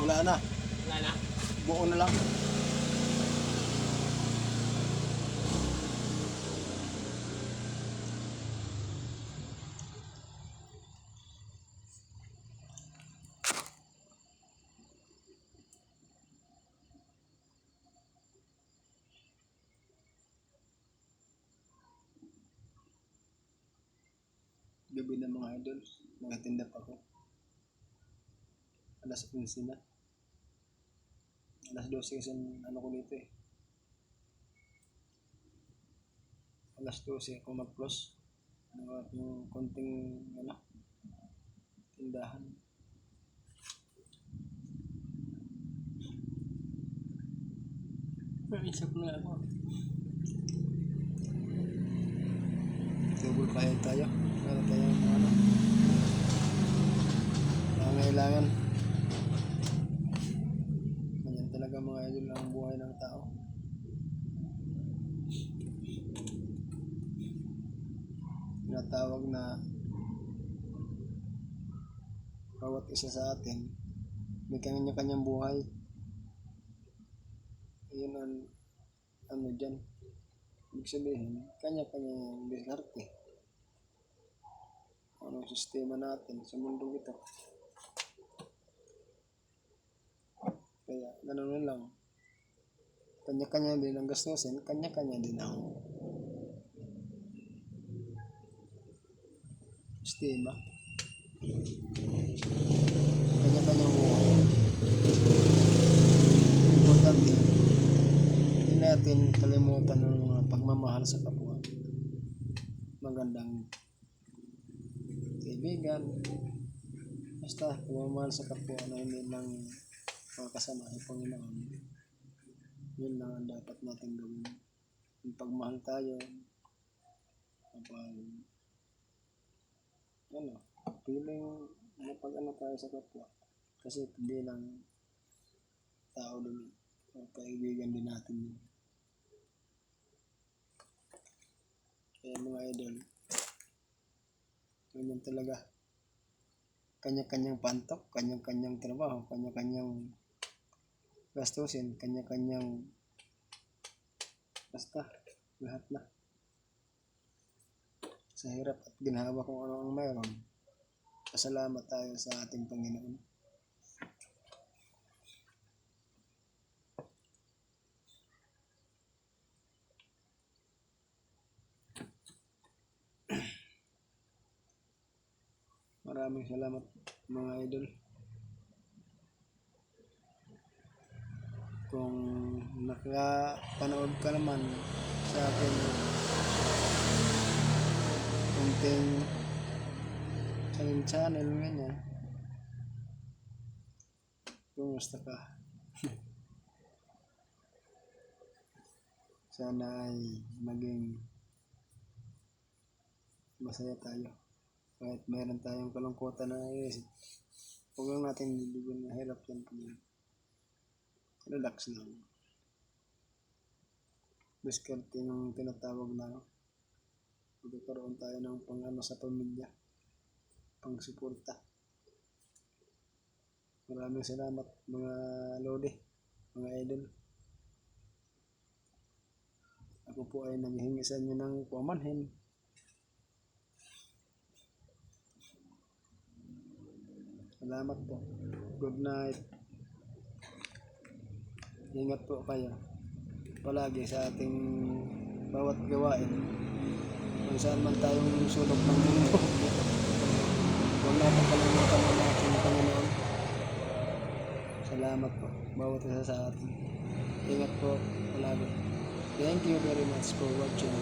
Wala na. Wala na. Buo na lang. Gabi na mga idol. Nakatinda pa ako. Alas 11 na. Alas 12 kasi ano ko dito eh. Alas 12 ako mag-close. Yung konting tindahan. Isip na ako. Double kaya tayo. Para tayo pangailangan. Ganyan talaga mga idol ang buhay ng tao. Tinatawag na bawat isa sa atin may kanya-kanyang buhay. Yun ang ano dyan. Ibig sabihin, kanya-kanyang diskarte. Anong sistema natin sa mundo ito. Kaya ganun na lang. Kanya-kanya din ang gastusin, kanya-kanya din ang sistema. Kanya-kanyang buhay. Importante, hindi natin kalimutan ng mga pagmamahal sa kapwa. Magandang kaibigan. Basta pagmamahal sa kapwa na hindi lang mga kasama ng Panginoon. Yun lang ang dapat natin gawin. Yung pagmahal tayo, kapag feeling mapag-ano tayo sa kapwa. Kasi bilang tao din, kaibigan din natin yun. Kaya mga idol, ganyan talaga. Kanya-kanyang pantok, kanya-kanyang trabaho, kanya-kanyang gastusin, kanya-kanyang basta lahat na. Sa hirap at ginhawa kung ano ang mayroon, pasalamat tayo sa ating Panginoon. Maraming salamat mga idol. Kung nakapanood ka naman sa akin kunting channel ganyan, kumusta ka? Sana ay maging masaya tayo. Kahit meron tayong kalungkutan na iisip, huwag lang natin bibigyan na hirap yan. Relax lang. Diskarte ng tinatawag na magkakaroon tayo ng pang-ano sa pamilya, pang-suporta. Maraming salamat mga lodi, mga idol. Ako po ay naghihingi sa inyo ng pamanhin. Salamat po. Good night. Ingat po kayo palagi sa ating bawat gawain. Kung saan man tayong sulok ng mundo. Huwag natin kalimutan ang ating Panginoon. Salamat po. Bawat isa sa atin. Ingat po palagi. Thank you very much for watching.